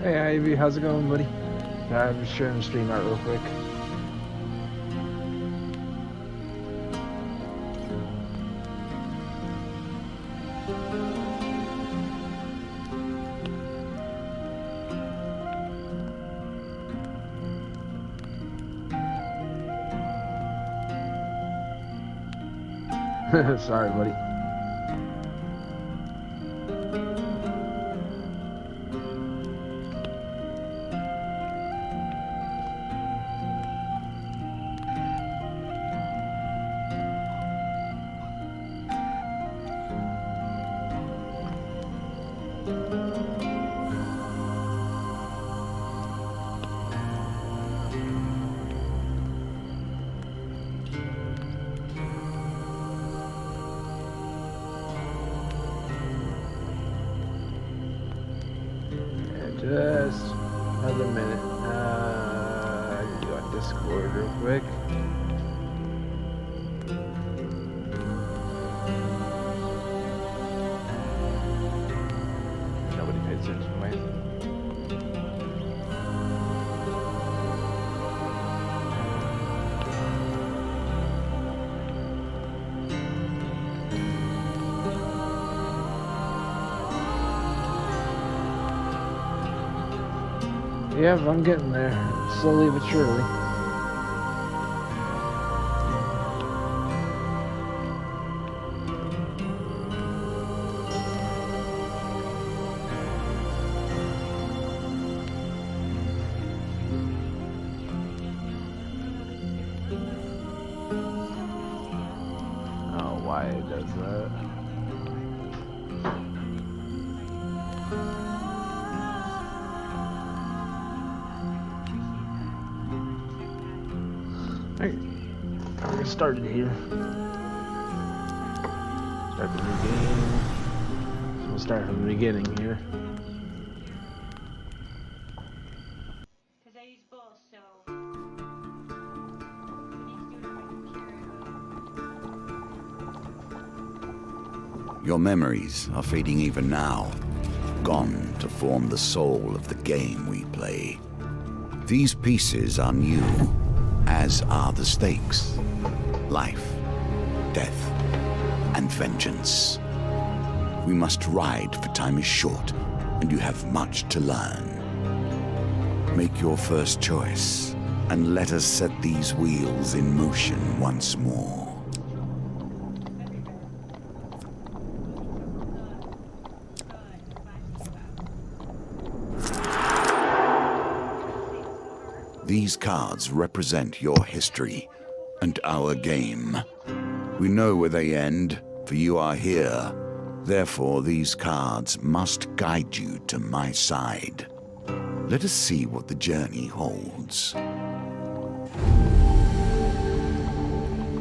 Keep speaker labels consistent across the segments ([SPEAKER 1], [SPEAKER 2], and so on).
[SPEAKER 1] Hey Ivy, how's it going, buddy? I'm just trying to stream out real quick. Sorry, buddy. Just another minute. I can go on Discord real quick. Nobody paid attention to me. Yeah, I'm getting there, slowly but surely. Oh, why it does that? We're gonna start it here. Start the new game. So we'll start from the beginning here.
[SPEAKER 2] Because I use both, so
[SPEAKER 3] Your memories are fading even now, gone to form the soul of the game we play. These pieces are new, as are the stakes. Life, death, and vengeance. We must ride, for time is short, and you have much to learn. Make your first choice, and let us set these wheels in motion once more. These cards represent your history and our game. We know where they end, for you are here. Therefore, these cards must guide you to my side. Let us see what the journey holds.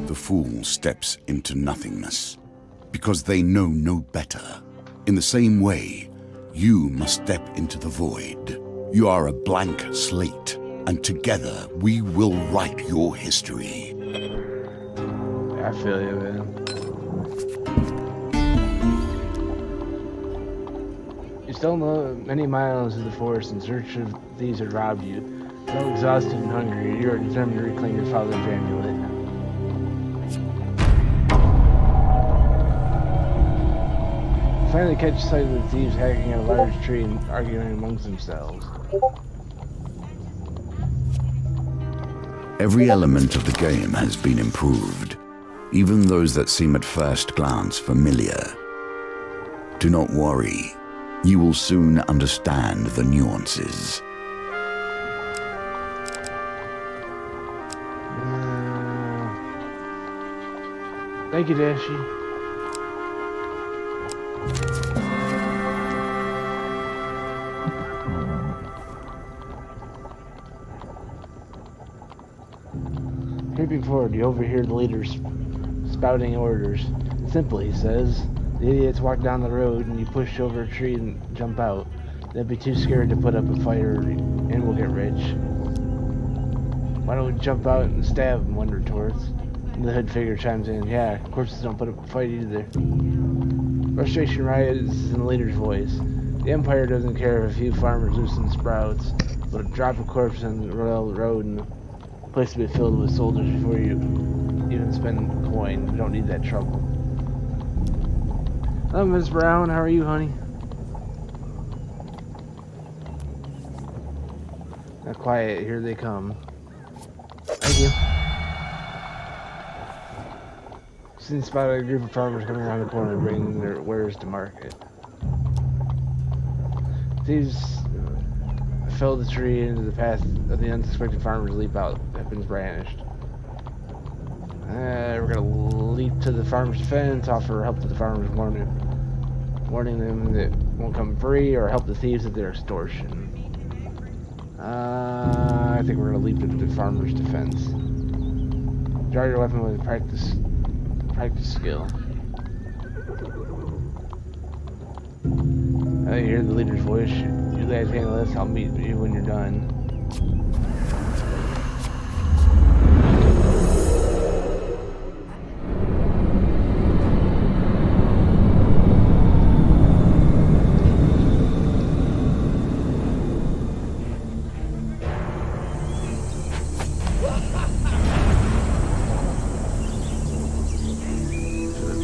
[SPEAKER 3] The fool steps into nothingness because they know no better. In the same way, you must step into the void. You are a blank slate, and together we will write your history.
[SPEAKER 1] I feel you, man. You still know many miles of the forest in search of these that robbed you. Though exhausted and hungry, you are determined to reclaim your father's amulet. You finally catch sight of the thieves hacking at a large tree and arguing amongst themselves.
[SPEAKER 3] Every element of the game has been improved, even those that seem at first glance familiar. Do not worry, you will soon understand the nuances.
[SPEAKER 1] Thank you, Dashi. Creeping forward, you overhear the leaders spouting orders. Simply, he says, the idiots walk down the road and you push over a tree and jump out. They'll be too scared to put up a fight and we'll get rich. Why don't we jump out and stab them, one retorts. And the hood figure chimes in, yeah, corpses don't put up a fight either. Frustration riots in the leader's voice. The Empire doesn't care if a few farmers loosen sprouts, but drop a corpse on the road and the place will be filled with soldiers before you even spend a coin. You don't need that trouble. Hello, Miss Brown. How are you, honey? Now quiet. Here they come. Thank you. Soon spotted a group of farmers coming around the corner bringing their wares to market. Thieves fell the tree into the path of the unsuspecting farmers leap out, weapons brandished. We're gonna leap to the farmer's defense, offer help to the farmers, warning them that won't come free, or help the thieves at their extortion. I think we're gonna leap into the farmer's defense. Draw your weapon with practice skill. I hear the leader's voice. You guys handle this, I'll meet you when you're done.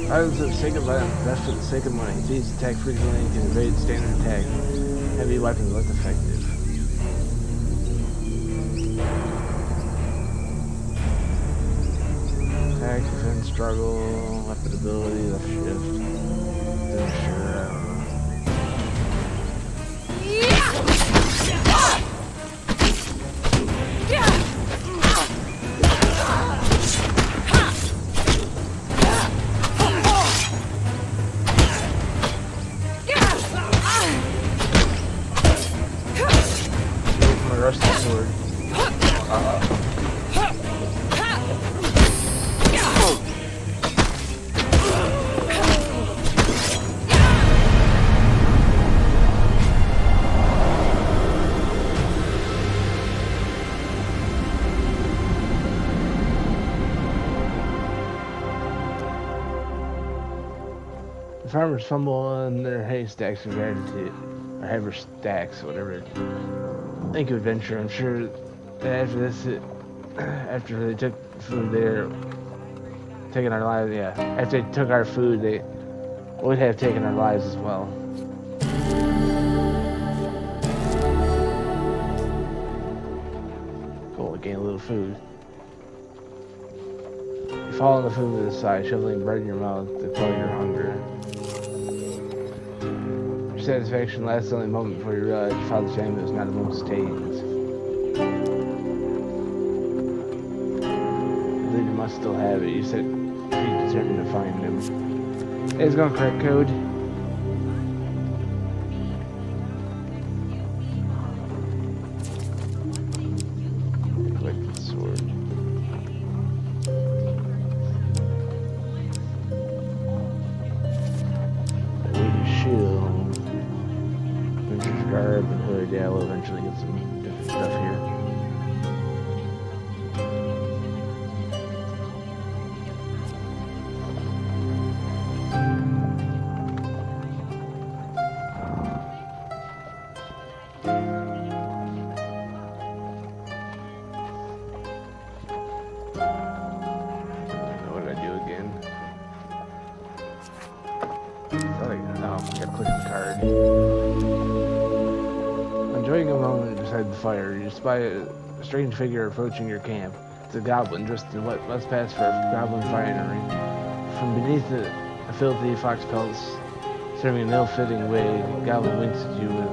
[SPEAKER 1] Violence for the sake of violence, death for the sake of money. Thieves attack frequently and can evade standard attack. Heavy weapons less effective. Attack, defense, struggle, weapon ability, left shift. Finisher, I don't know. Rusty sword. The farmers fumble in their haystacks of gratitude, or haverstacks, whatever. Think of adventure. I'm sure that after this, after they took food, they're taking our lives. Yeah, after they took our food, they would have taken our lives as well. Cool, gain a little food. You fall on the food to the side, shoveling bread in your mouth to quell your hunger. Your satisfaction lasts only a moment before you realize your father's family was not amongst Tanes. The leader must still have it. You said be determined to find him. Hey, it's going correct code. Collect the sword. Shield. Garb and hood, yeah, we'll eventually get some different stuff here. What did I do again? I clicked the card. Enjoying a moment beside the fire, you spy a strange figure approaching your camp. It's a goblin dressed in what must pass for a goblin finery. From beneath a filthy fox pelts, serving an ill-fitting wig, the goblin winks at you with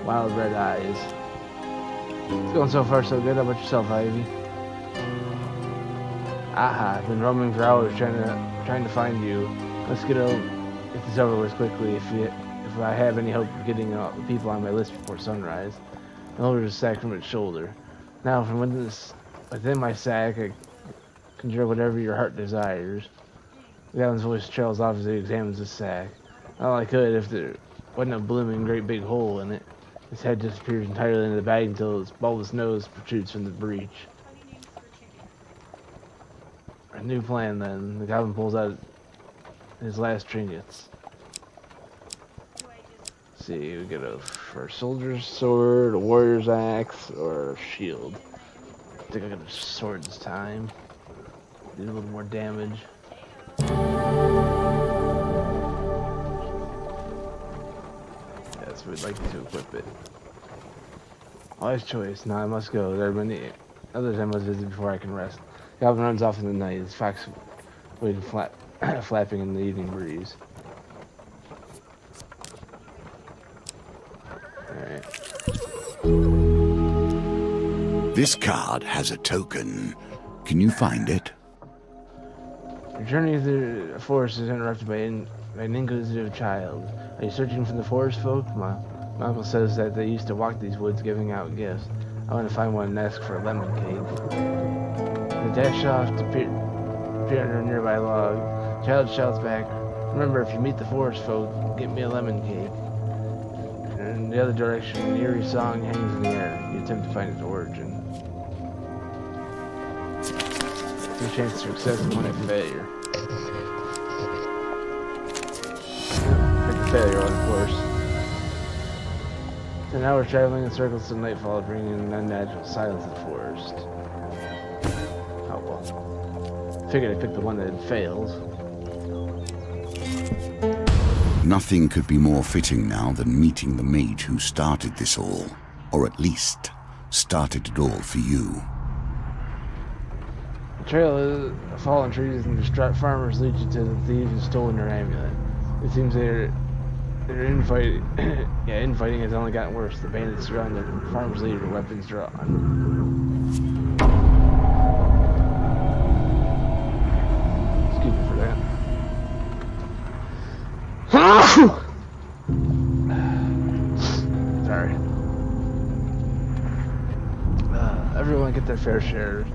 [SPEAKER 1] wild red eyes. It's going so far so good. How about yourself, Ivy? Aha, I've been roaming for hours trying to find you. Let's get this over with quickly if I have any hope of getting the people on my list before sunrise. And over the sack from its shoulder. Now, from within my sack, I conjure whatever your heart desires. The goblin's voice trails off as he examines the sack. All I could if there wasn't a blooming great big hole in it. His head disappears entirely into the bag until his bulbous nose protrudes from the breech. A new plan then. The goblin pulls out his last trinkets. See, we get for a soldier's sword, a warrior's axe, or a shield. I think I got a sword this time. Do a little more damage. Yes, we'd like to equip it. Wise choice. Now I must go. There are many others I must visit before I can rest. Goblin runs off in the night. His fox waiting flapping in the evening breeze. Alright.
[SPEAKER 3] This card has a token. Can you find it?
[SPEAKER 1] Your journey through the forest is interrupted by an inquisitive child. Are you searching for the forest folk? My mama says that they used to walk these woods giving out gifts. I want to find one and ask for a lemon cake. They dash off to peer under a nearby log. Child shouts back, remember, if you meet the forest folk, get me a lemon cake. And in the other direction, an eerie song hangs in the air. You attempt to find its origin. Two chances of success and one at failure. Pick the failure one, of course. 10 hours traveling in circles till nightfall, bringing an unnatural silence to the forest. Oh well. Figured I picked the one that had failed.
[SPEAKER 3] Nothing could be more fitting now than meeting the mage who started this all. Or at least, started it all for you.
[SPEAKER 1] The trail of fallen trees and distraught farmers lead you to the thieves who stolen your amulet. It seems they're infighting. Yeah, infighting has only gotten worse. The bandits surround the farmer's leader, weapons drawn. Excuse me for that. Sorry. Everyone get their fair share.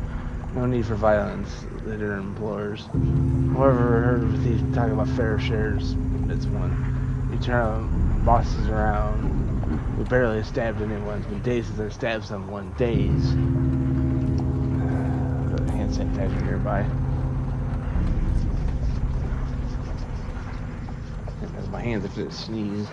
[SPEAKER 1] No need for violence, the leader implores. Whoever heard of a thief talking about fair shares, it's one. You turn bosses around. We barely stabbed anyone. It's been days since I stabbed someone. Days. Got a hand sanitizer nearby. That's my hands if it sneeze.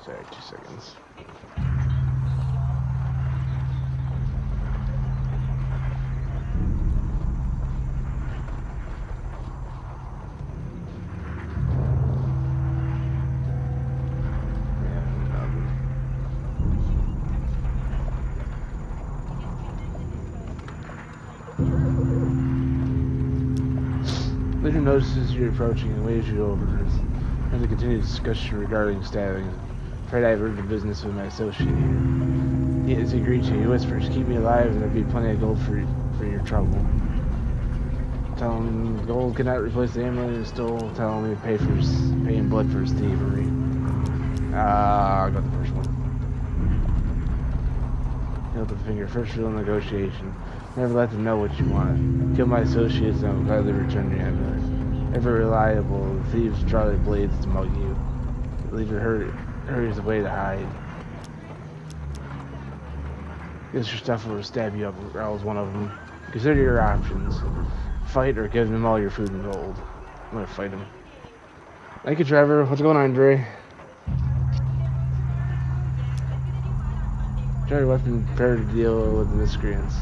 [SPEAKER 1] Sorry, 2 seconds. Leader notices you approaching and waves you over. There's a continued discussion regarding stabbing. Afraid I have urgent business with my associate here. He has agreed to. He whispers, keep me alive and there'll be plenty of gold for your trouble. Tell him gold cannot replace the amulet he stole. Tell him he pay in blood for his thievery. I got the first one. He held the finger. First rule of negotiation. Never let them know what you want. Kill my associates and I will gladly return your amulet. Ever reliable, the thieves draw their blades to mug you. The leader hurries away to hide. Guess your stuff will stab you up, growls one of them. Consider your options. Fight or give them all your food and gold. I'm gonna fight him. Thank you, Trevor. What's going on, Dre? Try your weapon prepared to deal with the miscreants.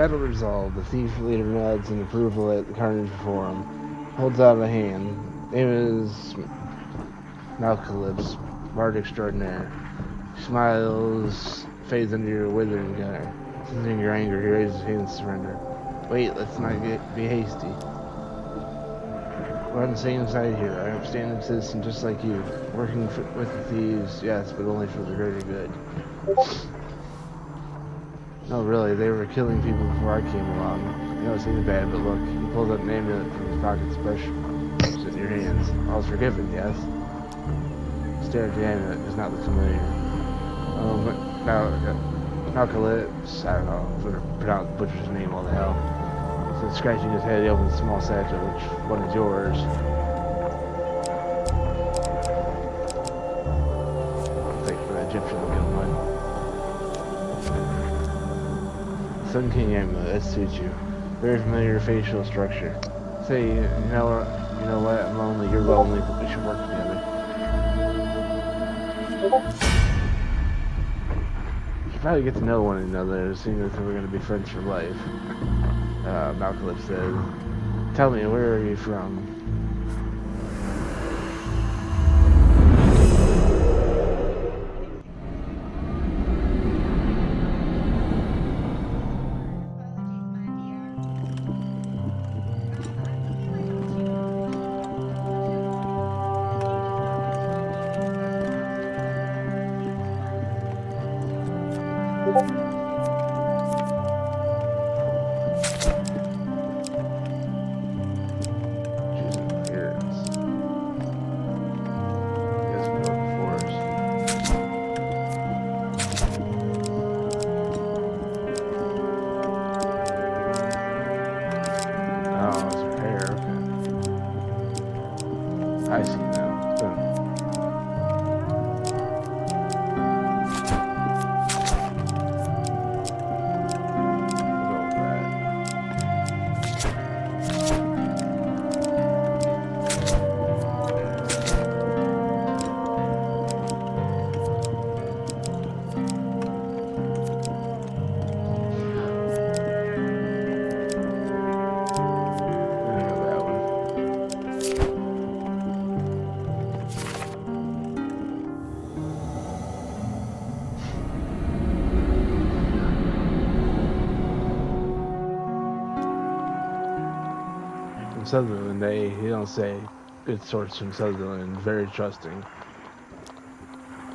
[SPEAKER 1] Battle resolved. The thief leader nods in approval at the carnage before him. Holds out a hand. Name is Malcalypse, Bard Extraordinaire. Smiles, fades under your withering gunner. Sensing your anger, he raises his hand to surrender. Wait, let's not be hasty. We're on the same side here. I am a standing citizen just like you. Working with the thieves, yes, but only for the greater good. No, really, they were killing people before I came along. I know it seems bad, but look, he pulls out an amulet from his pocket, brush in your hands. All's forgiven, yes? Stare at the amulet, does not look familiar. Malcalypse, I don't know, if I pronounce butcher's name, all the hell. So scratching his head, he opens a small satchel, which one is yours. I'll take the Egyptian looking one. Sun King amulet, that suits you. Very familiar facial structure. Say, you know what? I'm lonely. You're lonely, but we should work together. We should probably get to know one another, seeing as we're going to be friends for life. Malcalypse says, "Tell me, where are you from?" I see now. Sutherland, he don't say good source from Sutherland, very trusting.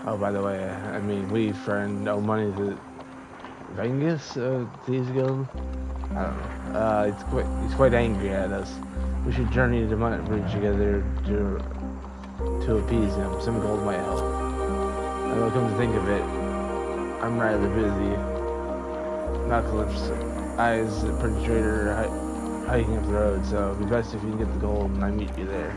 [SPEAKER 1] Oh, by the way, I mean, we friend owe money to Vengus, Thieves Guild? I don't know. He's quite angry at us. We should journey to Mount Bridge together to appease him. Some gold might help. And when I come to think of it, I'm rather busy. Malcalypse eyes the perpetrator hiking up the road, so it'd be best if you can get the gold and I meet you there.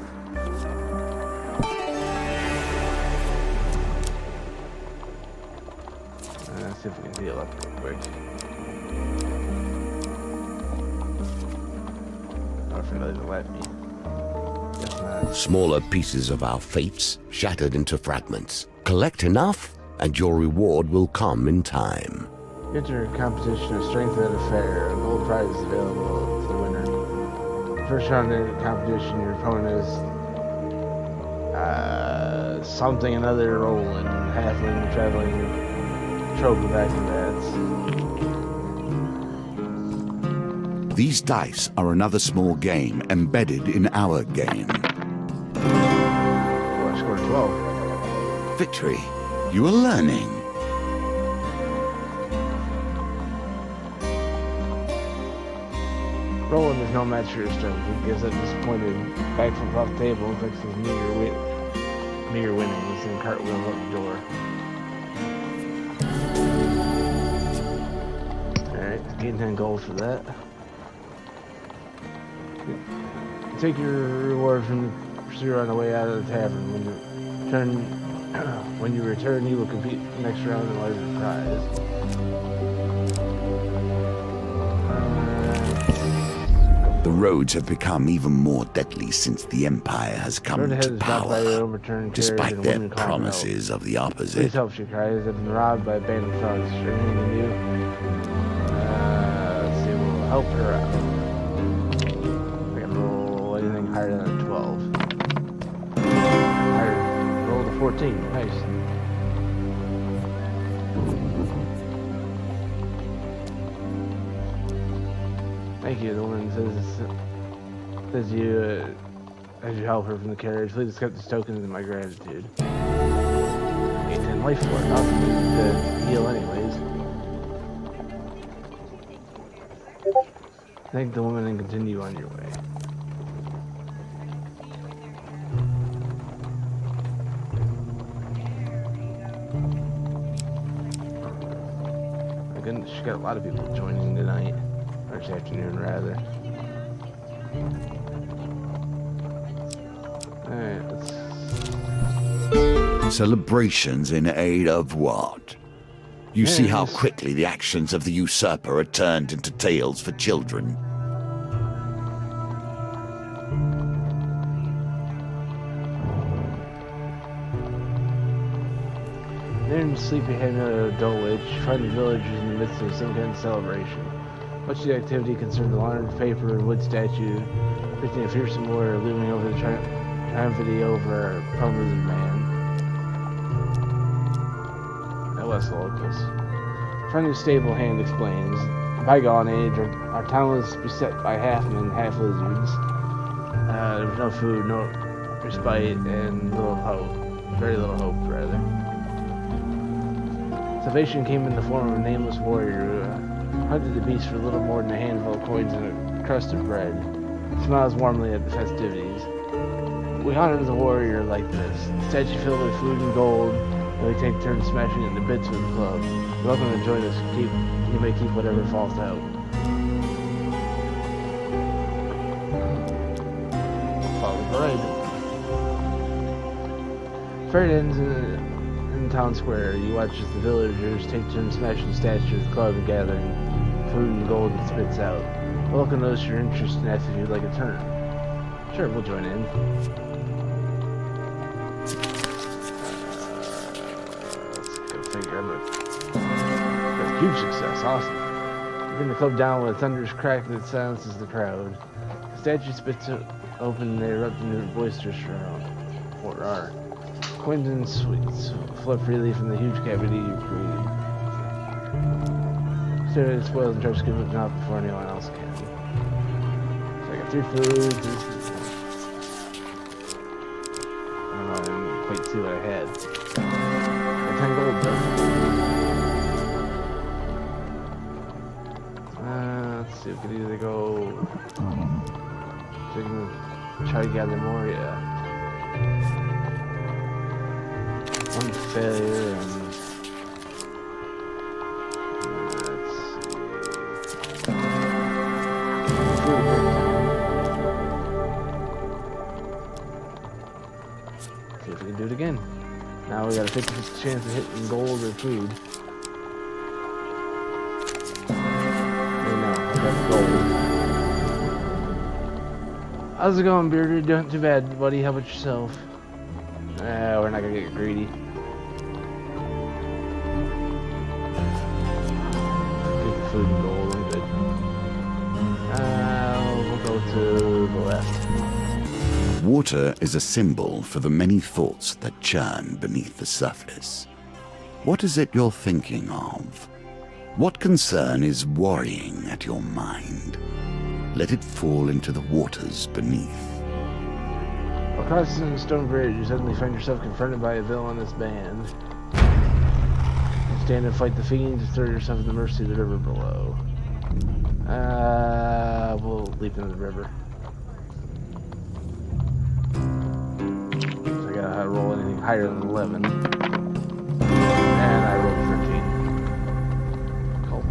[SPEAKER 1] Let's see if we can heal up real quick. I don't know if they'll let me. Guess not.
[SPEAKER 3] Smaller pieces of our fates shattered into fragments. Collect enough, and your reward will come in time.
[SPEAKER 1] Enter a competition of strength at a fair. A gold prize is available to the winner. First round in the competition, your opponent is something another rolling, halfling, traveling, trope of acrobats.
[SPEAKER 3] These dice are another small game embedded in our game.
[SPEAKER 1] Oh, I scored 12.
[SPEAKER 3] Victory. You are learning.
[SPEAKER 1] Roland is no match for your strength. He gives up disappointed, back from off the table, and fixes his meager winnings, and cartwheels out the door. Alright, gain 10 gold for that. Take your reward from the pursuer on the way out of the tavern. When you return, you will compete the next round in larger prize.
[SPEAKER 3] The roads have become even more deadly since the Empire has come to power, despite their promises of the opposite.
[SPEAKER 1] Please help, she cries. I've been robbed by a band of thugs. Anything to do? Let's see, help her out. I can roll anything higher than a 12. Higher. Roll a 14. Nice. Thank you. The woman says you, as you help her from the carriage, please accept this token as my gratitude. 10 life for it. Nothing to heal anyways. Thank the woman and continue on your way. My goodness, she got a lot of people joining tonight. Or this afternoon, rather. Alright, let's...
[SPEAKER 3] Celebrations in aid of what? You see how quickly the actions of the usurper are turned into tales for children.
[SPEAKER 1] Near sleepyhead Dulwich, find the villagers in the midst of some kind of celebration. Much of the activity concerned the large paper and wood statue, depicting a fearsome warrior looming over the triumphantly over a prone lizard man. That was the locals. A friendly stable hand explains. In bygone age, our town was beset by half men, half lizards. There was no food, no respite, and little hope. Very little hope, rather. Salvation came in the form of a nameless warrior who hunted the beast for little more than a handful of coins and a crust of bread. He smiles warmly at the festivities. We honor the warrior like this. The statue filled with food and gold, and we take turns smashing it into bits with the club. You're welcome to join us. You may keep whatever falls out. Follow the parade. Parade ends in the town square. You watch as the villagers take turns smashing statues of the club and gathering food and gold that spits out. Welcome to us your interest and ask if you'd like a turn. Sure, we'll join in. Let's go figure out. Huge success, awesome. Bring the club down with a thunderous crack that silences the crowd. The statue spits open and they erupt into a boisterous roar. Coins and sweets flow freely from the huge cavity you created. Stare at the spoils and try to scoop it out before anyone else can. So I got 3 food, 3 food. I didn't quite see what I had. Got 10 gold though. Let's see, we could either go... So we can try to gather more, yeah. One failure and... See if we can do it again. Now we got a 50% chance of hitting gold or food. I got gold. How's it going, Bearder? Doing too bad, buddy. How about yourself? We're not gonna get greedy. Get the food and gold, I'm good. We'll go to the left.
[SPEAKER 3] Water is a symbol for the many thoughts that churn beneath the surface. What is it you're thinking of? What concern is worrying at your mind? Let it fall into the waters beneath.
[SPEAKER 1] While crossing the stone bridge, you suddenly find yourself confronted by a villainous band. Stand and fight the fiends, throw yourself at the mercy of the river below. We'll leap into the river. So I gotta roll anything higher than 11. And I rolled 13. Cool.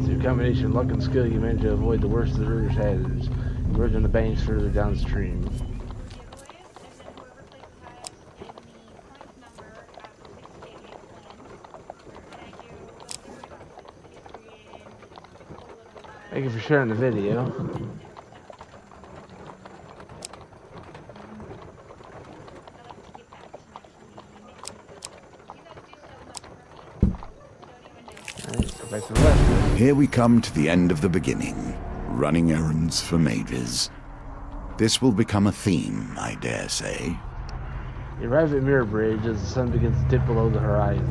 [SPEAKER 1] Through a combination of luck and skill, you manage to avoid the worst of the river's hazards. You emerge on the banks further downstream. Thank you for sharing the video.
[SPEAKER 3] here we come to the end of the beginning. Running errands for mages. This will become a theme, I dare say.
[SPEAKER 1] You arrive at Mirror Bridge as the sun begins to dip below the horizon.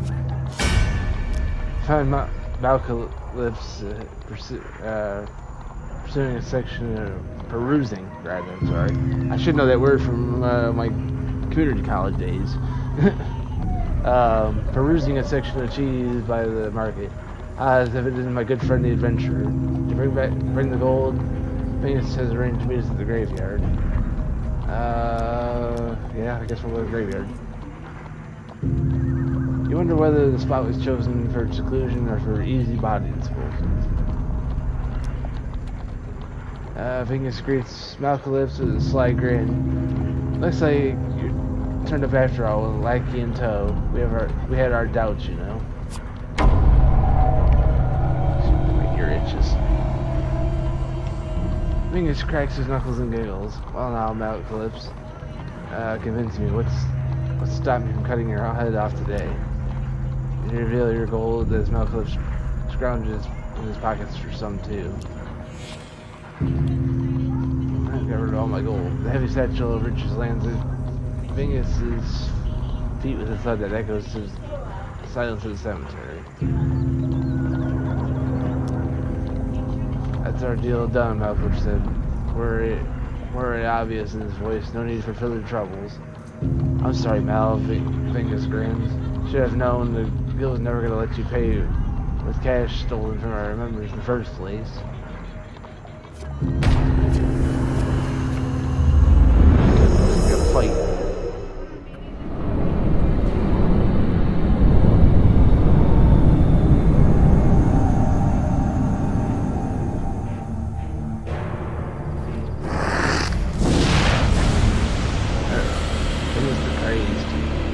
[SPEAKER 1] Find Malcalypse pursuing a section of perusing, rather, I'm sorry. I should know that word from my community college days. Perusing a section of cheese by the market. As if it is my good friend the adventurer. To bring the gold, Venus has arranged to meet us at the graveyard. Yeah, I guess we'll go to the graveyard. You wonder whether the spot was chosen for seclusion or for easy body disposals. Venus greets Malcalypse with a sly grin. Looks like you turned up after all with Lackey in tow. We had our doubts, you know. Make your itches. Venus cracks his knuckles and giggles. Well now, Malcalypse, convince me, what's stopped me from cutting your head off today? You reveal your gold as Malcalypse scrounges in his pockets for some too. I've got rid of all my gold. The heavy satchel of riches lands at Venus's feet with a thud that echoes to the silence of the cemetery. That's our deal done, Malcolm said. Worry obvious in his voice. No need for further troubles. I'm sorry, Mal. Venus grins. Should have known the guild was never going to let you pay with cash stolen from our members in the first place. We gotta fight.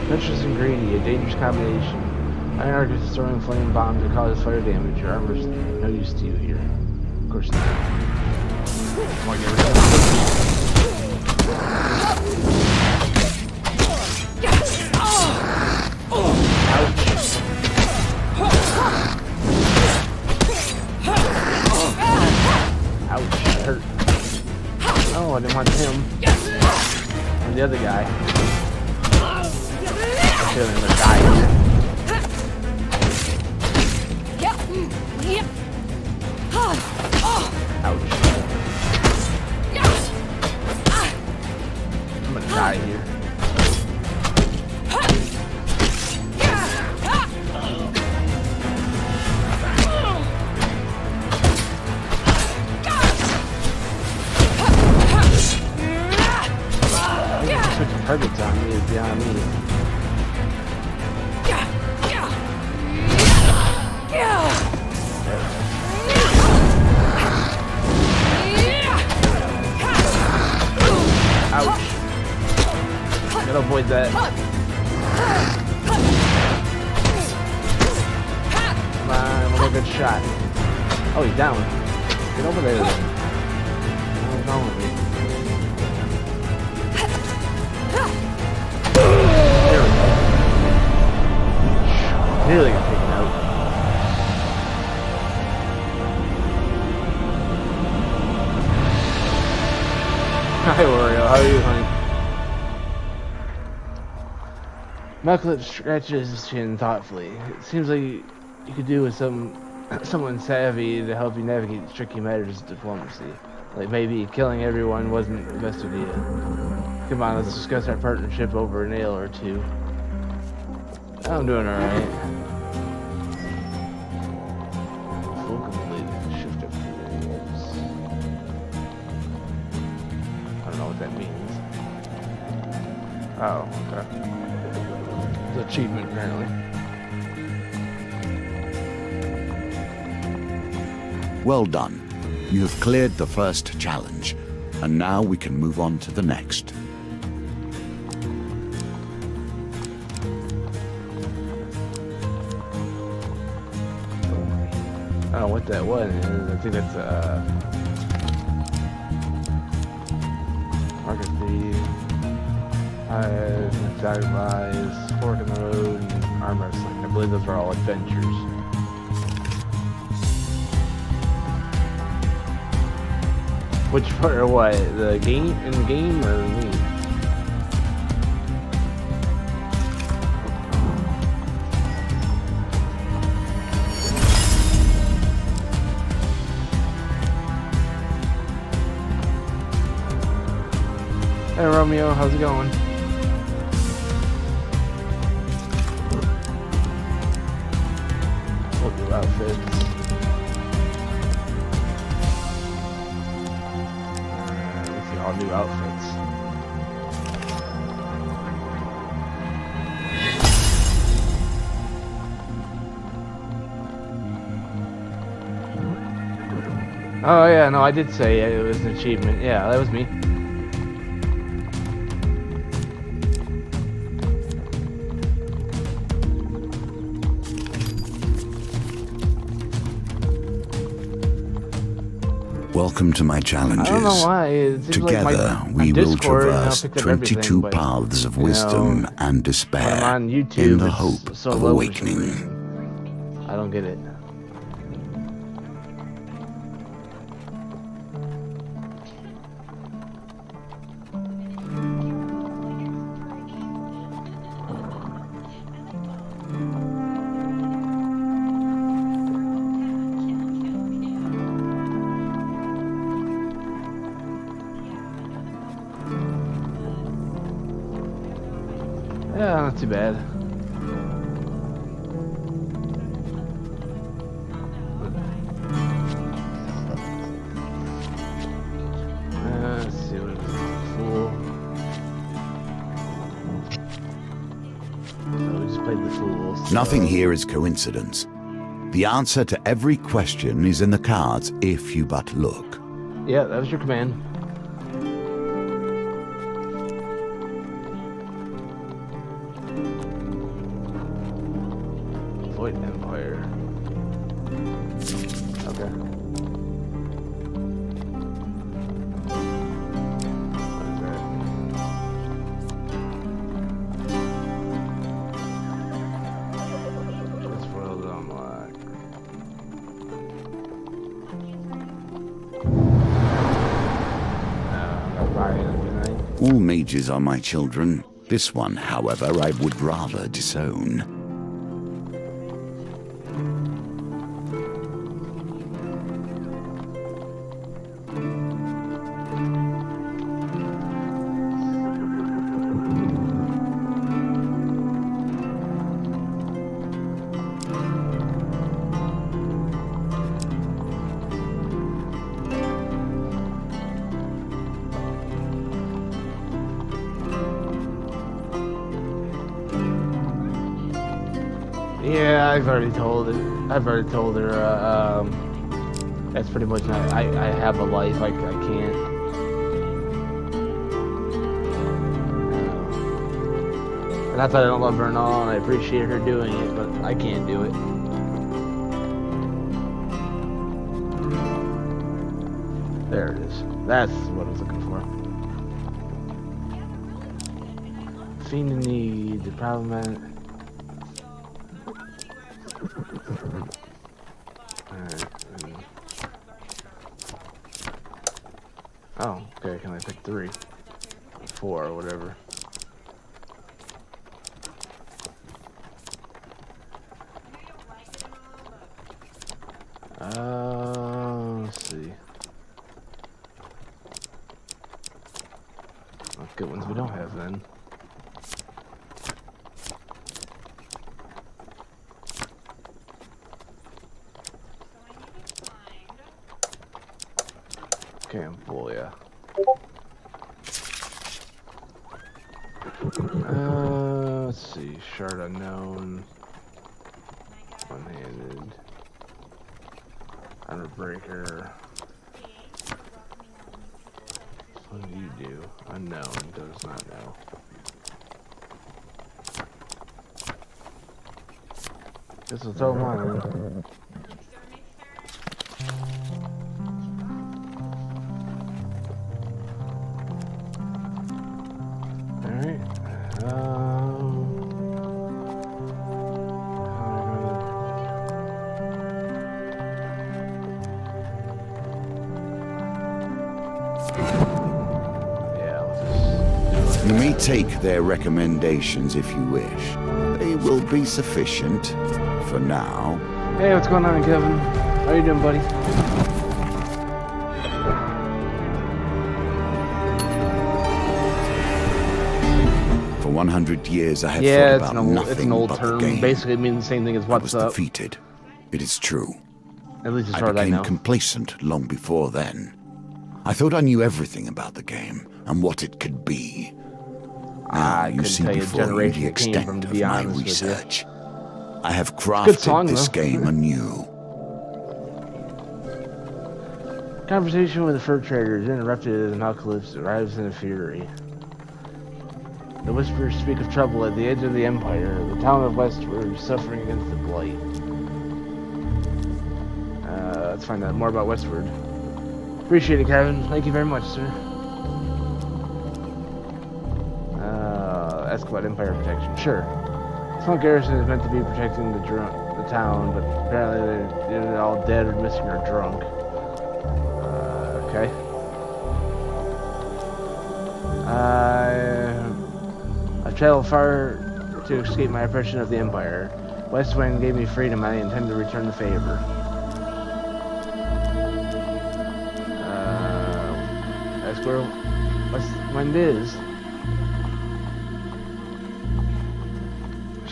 [SPEAKER 1] Treacherous and greedy, a dangerous combination. Iron Archers throwing flame bombs that cause fire damage. Your armor's no use to you here. Of course not. Come on, get rid of Ouch, that hurt. Oh, I didn't want him. Or the other guy. I'm feeling gonna die here. Ouch. I'm gonna die here. Switching targets on me is beyond me. Ouch. Gotta avoid that. Come on, we'll get a good shot. Oh, he's down. Get over there then. What's wrong with me? There we go. Nearly got taken out. Hi Oreo, how are you, honey? Malcalypse scratches his chin thoughtfully. It seems like you could do with someone savvy to help you navigate the tricky matters of diplomacy. Like maybe killing everyone wasn't the best idea. Come on, let's discuss our partnership over an ale or two. I'm doing alright. Full completed. Shift up to the I don't know what that means. Oh, okay. It's an achievement, apparently.
[SPEAKER 3] Well done. You have cleared the first challenge, and now we can move on to the next.
[SPEAKER 1] I don't know what that was. I think that's Market Thief, Exotic Lies, Fork in the Road, and Arm Wrestling. I believe those are all adventures. Which part or what? The game in the game or me? Hey Romeo, how's it going? We'll do outfits. Let's see, all new outfits. Oh yeah, no, I did say it was an achievement. Yeah, that was me.
[SPEAKER 3] Welcome to my challenges.
[SPEAKER 1] I don't know why. It seems
[SPEAKER 3] Together,
[SPEAKER 1] like
[SPEAKER 3] we will
[SPEAKER 1] Discord,
[SPEAKER 3] traverse 22
[SPEAKER 1] but,
[SPEAKER 3] paths of wisdom and
[SPEAKER 1] when
[SPEAKER 3] despair
[SPEAKER 1] I'm on YouTube,
[SPEAKER 3] in the
[SPEAKER 1] it's
[SPEAKER 3] hope
[SPEAKER 1] so
[SPEAKER 3] of
[SPEAKER 1] low for some
[SPEAKER 3] awakening.
[SPEAKER 1] reason. I don't get it. Yeah, not too bad. Let's see what it is. Fool. So we just played the Fool. So.
[SPEAKER 3] Nothing here is coincidence. The answer to every question is in the cards if you but look.
[SPEAKER 1] Yeah, that was your command. Void Empire. Okay. What is that? This world unlocked.
[SPEAKER 3] All mages are my children. This one, however, I would rather disown.
[SPEAKER 1] Yeah, I've already told it. I've already told her. That's pretty much not. I have a life. I can't. Not that I don't love her and all, and I appreciate her doing it, but I can't do it. There it is. That's what I was looking for. Fiend in need. The problematic. Oh, okay, can I pick 3? 4 or whatever. Let's see. Let's get ones we don't have then. Okay, I'm full, yeah. Let's see. Shard unknown. One-handed. Armor breaker. What do you do? Unknown. Does not know. Guess we'll throw mine. Yeah, I'll just
[SPEAKER 3] You may take their recommendations if you wish. They will be sufficient for now.
[SPEAKER 1] Hey, what's going on, Kevin? How you doing, buddy?
[SPEAKER 3] For 100 years, I have
[SPEAKER 1] Yeah,
[SPEAKER 3] thought
[SPEAKER 1] it's
[SPEAKER 3] about
[SPEAKER 1] an
[SPEAKER 3] nothing
[SPEAKER 1] old
[SPEAKER 3] but
[SPEAKER 1] term.
[SPEAKER 3] the game.
[SPEAKER 1] Basically, it means the same thing as
[SPEAKER 3] I
[SPEAKER 1] what's
[SPEAKER 3] was
[SPEAKER 1] up.
[SPEAKER 3] defeated. It is true.
[SPEAKER 1] At least as
[SPEAKER 3] I
[SPEAKER 1] far as I
[SPEAKER 3] became
[SPEAKER 1] know.
[SPEAKER 3] complacent long before then. I thought I knew everything about the game and what it could be. Now
[SPEAKER 1] I
[SPEAKER 3] you
[SPEAKER 1] couldn't
[SPEAKER 3] see
[SPEAKER 1] tell you
[SPEAKER 3] before you
[SPEAKER 1] generation
[SPEAKER 3] the
[SPEAKER 1] it came
[SPEAKER 3] extent
[SPEAKER 1] from, to
[SPEAKER 3] of
[SPEAKER 1] be
[SPEAKER 3] my
[SPEAKER 1] honest with you.
[SPEAKER 3] research. I have
[SPEAKER 1] Good
[SPEAKER 3] crafted
[SPEAKER 1] song,
[SPEAKER 3] this
[SPEAKER 1] though.
[SPEAKER 3] game anew.
[SPEAKER 1] Conversation with the fur trader is interrupted as an apocalypse arrives in a fury. The whispers speak of trouble at the edge of the Empire. The town of Westward is suffering against the blight. Let's find out more about Westward. Appreciate it, Kevin. Thank you very much, sir. Ask about Empire protection. Sure. Small garrison is meant to be protecting the town, but apparently they're all dead or missing or drunk. Okay. I've traveled far to escape my oppression of the Empire. Westwind gave me freedom, and I intend to return the favor. That's where Westwind is.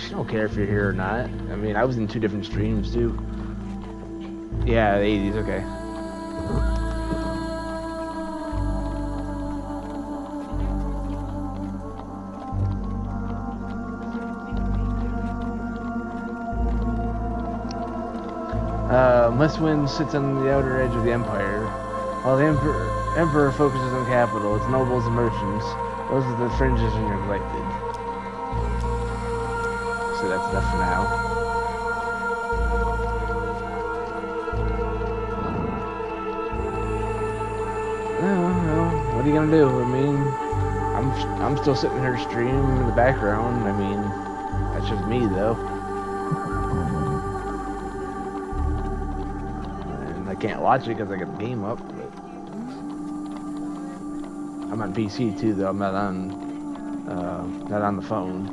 [SPEAKER 1] She don't care if you're here or not. I mean, I was in 2 different streams too. Yeah, the 80s, okay. Westwind sits on the outer edge of the Empire. While the Emperor focuses on capital, its nobles and merchants, those of the fringes are neglected. So that's enough for now. Well, what are you gonna do? I mean, I'm still sitting here streaming in the background. I mean, that's just me though. And I can't watch it because I got the game up. But I'm on PC too, though. I'm not on the phone.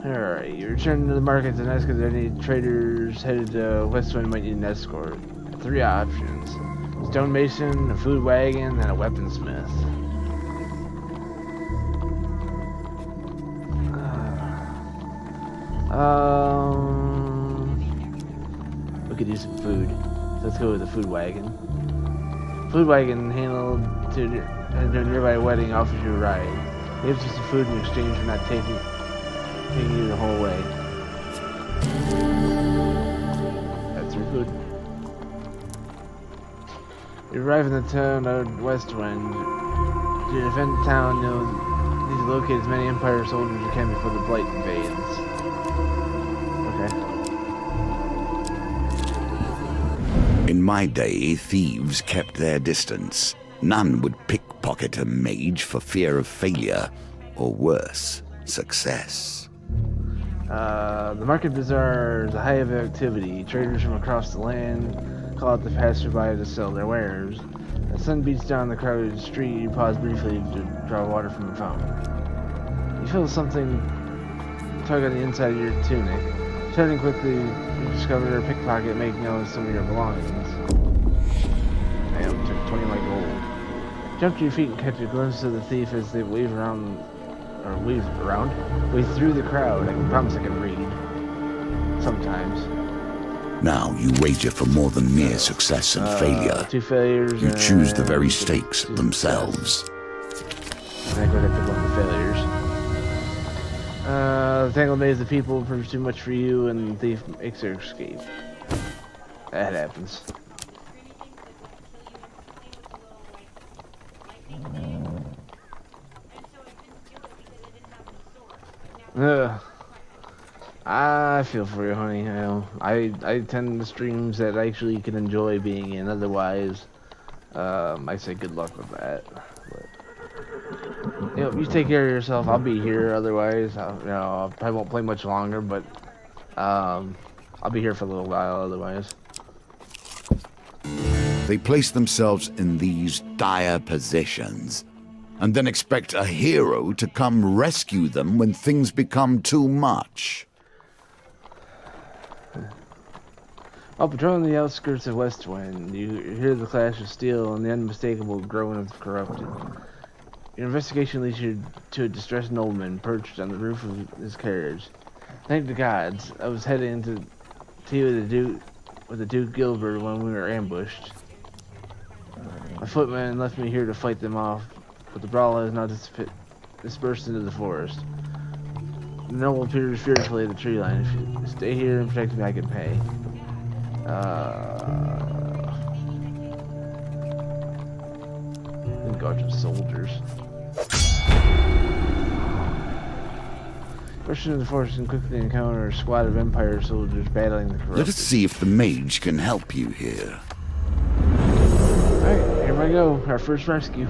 [SPEAKER 1] Alright, you return to the market and ask if any traders headed to Westwind might need an escort. 3 options. A stonemason, a food wagon, and a weaponsmith. We could do some food. So let's go with the food wagon. Food wagon handled to a nearby wedding offers you a ride. Gives you some food in exchange for not taking you the whole way. That's your food. You arrive in the town of Westwind. To defend the town, you need to locate as many Empire soldiers as you can before the Blight invades. Okay.
[SPEAKER 3] In my day, thieves kept their distance. None would pickpocket a mage for fear of failure, or worse, success.
[SPEAKER 1] The Market Bazaar is a hive of activity. Traders from across the land call out the passerby to sell their wares. As the sun beats down the crowded street, you pause briefly to draw water from a fountain. You feel something tug on the inside of your tunic. Turning quickly, you discover a pickpocket making out some of your belongings. Damn, took 20 of my gold. Jump to your feet and catch a glimpse of the thief as they wave through the crowd. I can promise I can read. Sometimes.
[SPEAKER 3] Now you wager for more than mere success and failure.
[SPEAKER 1] 2 failures.
[SPEAKER 3] You choose the very stakes themselves.
[SPEAKER 1] And I go to pick one of the failures. The tangled maze of people proves too much for you, and the thief makes their escape. That happens. I feel for you, honey. You know, I tend to streams that I actually can enjoy being in. Otherwise, I say good luck with that. But, you know, you take care of yourself. I'll be here. Otherwise, I probably won't play much longer. But I'll be here for a little while. Otherwise,
[SPEAKER 3] They place themselves in these dire positions, and then expect a hero to come rescue them when things become too much.
[SPEAKER 1] While patrolling the outskirts of Westwind, you hear the clash of steel and the unmistakable groan of the corrupted. Your investigation leads you to a distressed nobleman perched on the roof of his carriage. Thank the gods, I was heading to tea with the Duke Gilbert when we were ambushed. My footman left me here to fight them off, but the brawl has now dispersed into the forest. The noble peers fearfully at the tree line. If you stay here and protect me, I can pay. Guard of soldiers. Rushing into the forest and quickly encounter a squad of Empire soldiers battling the corrupted.
[SPEAKER 3] Let us see if the mage can help you here.
[SPEAKER 1] Alright, here we go. Our first rescue.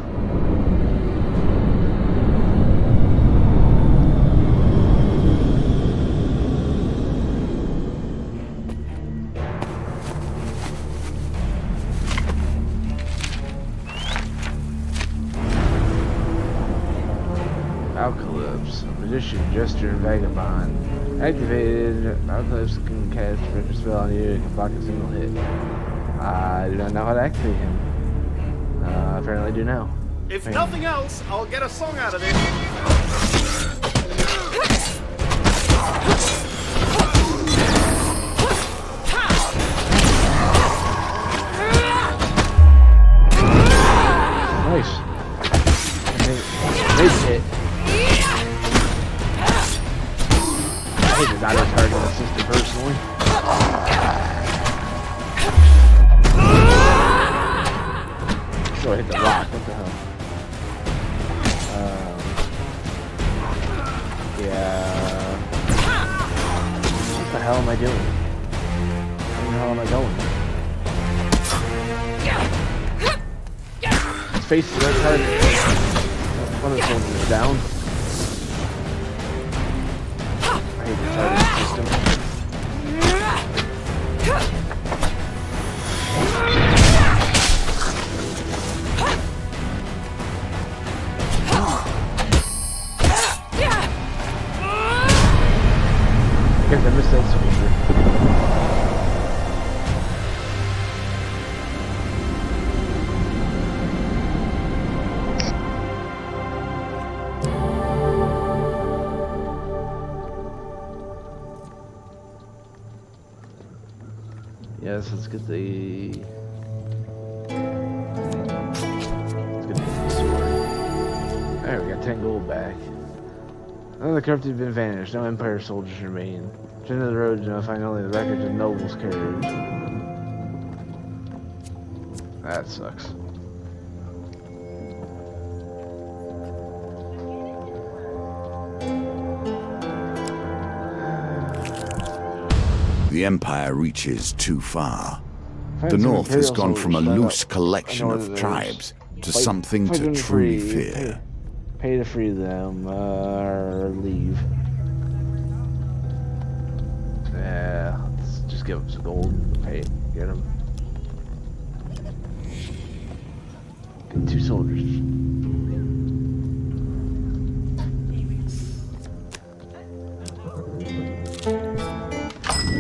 [SPEAKER 1] Alcalypse, magician, jester, and vagabond. Activated, Alcalypse can cast a special spell on you and can block a single hit. I do not know how to activate him. Apparently do now.
[SPEAKER 2] If nothing else, I'll get a song out of it.
[SPEAKER 1] Nice. Big hit. I hate to not target the system personally. So I hit the rock. What the hell? Yeah. What the hell am I doing? Where the hell am I going? His face is right target. One of the soldiers is down. I hate the target system. I guess I missed that soldier. Yes, let's get the sword. There, we got 10 gold back. None of the corrupted have been vanished. No Empire soldiers remain. Turn to the road to find only the records of nobles' carriage. That sucks.
[SPEAKER 3] The Empire reaches too far.
[SPEAKER 1] Find
[SPEAKER 3] The
[SPEAKER 1] some
[SPEAKER 3] North has
[SPEAKER 1] Imperial
[SPEAKER 3] gone from a
[SPEAKER 1] soldiers,
[SPEAKER 3] loose collection of tribes to something
[SPEAKER 1] fight
[SPEAKER 3] to
[SPEAKER 1] them
[SPEAKER 3] truly
[SPEAKER 1] free.
[SPEAKER 3] fear.
[SPEAKER 1] Pay to free them, or leave. Yeah, let's just give them some gold. Pay, get them. Get 2 soldiers.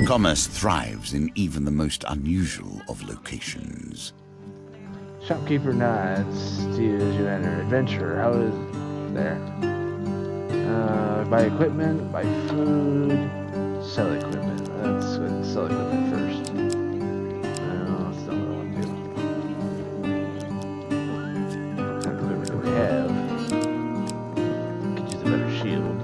[SPEAKER 3] Commerce thrives in even the most unusual of locations.
[SPEAKER 1] Shopkeeper nods to you as you enter. Adventurer, how is there? Buy equipment, buy food, sell equipment. Let's go ahead and sell equipment first. That's not what I want to do. What kind of equipment do we have? Could use a better shield.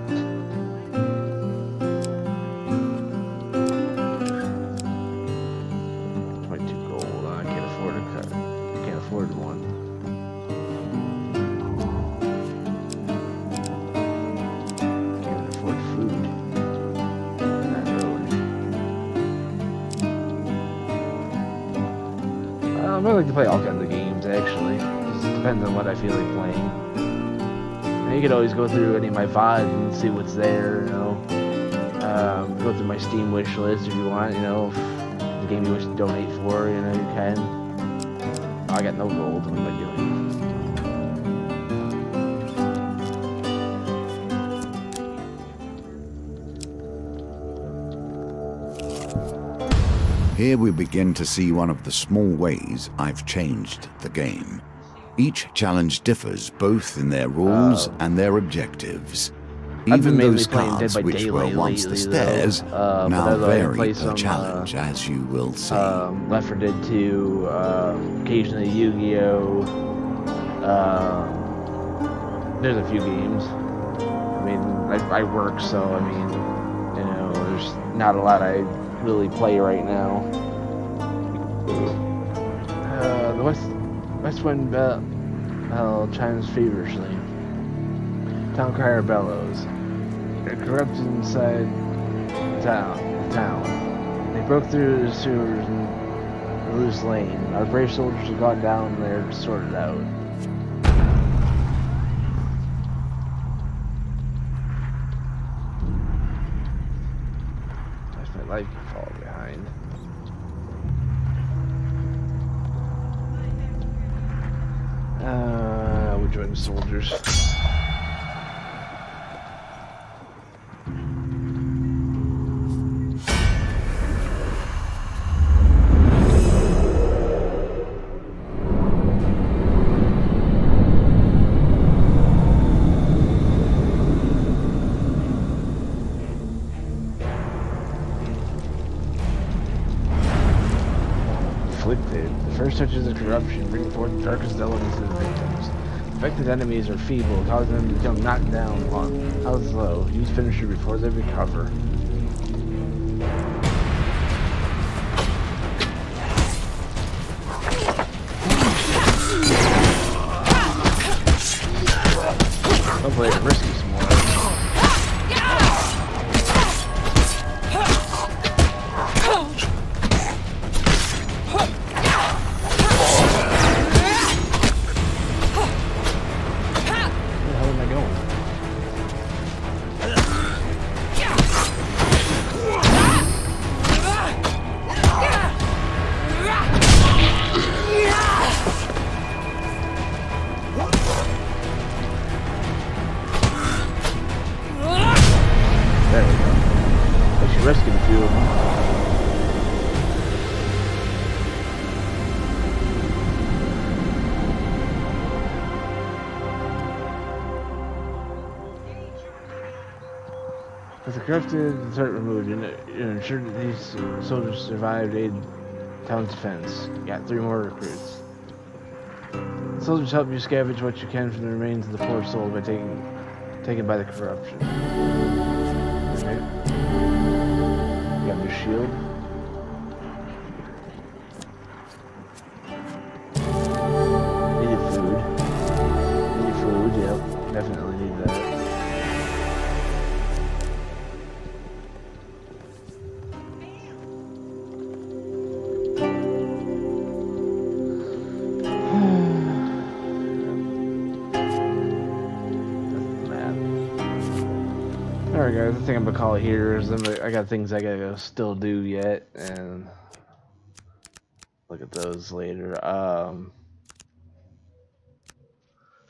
[SPEAKER 1] I like to play all kinds of games, actually. Just depends on what I feel like playing. And you could always go through any of my VODs and see what's there, you know. Go through my Steam wish list if you want, you know. If the game you wish to donate for, you know, you can. I got no gold. What am I doing?
[SPEAKER 3] Here we begin to see one of the small ways I've changed the game. Each challenge differs both in their rules and their objectives.
[SPEAKER 1] I've been
[SPEAKER 3] Even
[SPEAKER 1] mainly
[SPEAKER 3] those
[SPEAKER 1] playing Dead
[SPEAKER 3] cards
[SPEAKER 1] by
[SPEAKER 3] which were
[SPEAKER 1] Daylight
[SPEAKER 3] once the
[SPEAKER 1] lately,
[SPEAKER 3] stairs
[SPEAKER 1] though.
[SPEAKER 3] now
[SPEAKER 1] But I
[SPEAKER 3] vary
[SPEAKER 1] play
[SPEAKER 3] per
[SPEAKER 1] some
[SPEAKER 3] challenge, as you will see.
[SPEAKER 1] Left 4 Dead 2, occasionally Yu-Gi-Oh. There's a few games. I mean, I work, so I mean, you know, there's not a lot I really play right now. The West Wind Bell chimes feverishly. Town crier bellows. They're corrupted inside the town. They broke through the sewers and the loose lane. Our brave soldiers have gone down there to sort it out. My life can fall behind. We'll join the soldiers. The first touches of corruption bring forth the darkest elements of the victims. Affected enemies are feeble, causing them to become knocked down houses low. Use finisher before they recover. I'll play it risky some more. There we go. Actually rescued a few of them. With the corrupted threat removed, you ensure that these soldiers survived aid town's defense. Got 3 more recruits. Soldiers help you scavenge what you can from the remains of the poor soul by taken by the corruption. Okay. You got your shield. Needed food. Needed food, yep. Definitely need that. Alright guys, I think I'm gonna call it here. I got things I gotta still do yet, and look at those later.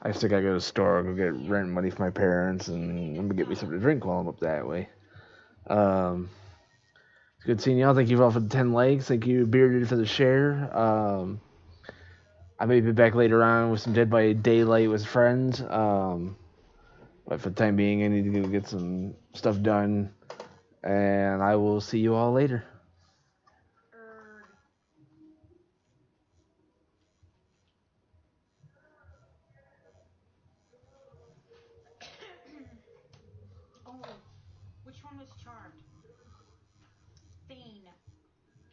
[SPEAKER 1] I still gotta go to the store, go get rent money for my parents, and I'm gonna get me something to drink while I'm up that way. It's good seeing y'all. Thank you all for the 10 likes. Thank you, Bearded, for the share. I may be back later on with some Dead by Daylight with friends. But for the time being, I need to go get some stuff done, and I will see you all later.
[SPEAKER 4] Oh, which one was charmed? Fiend.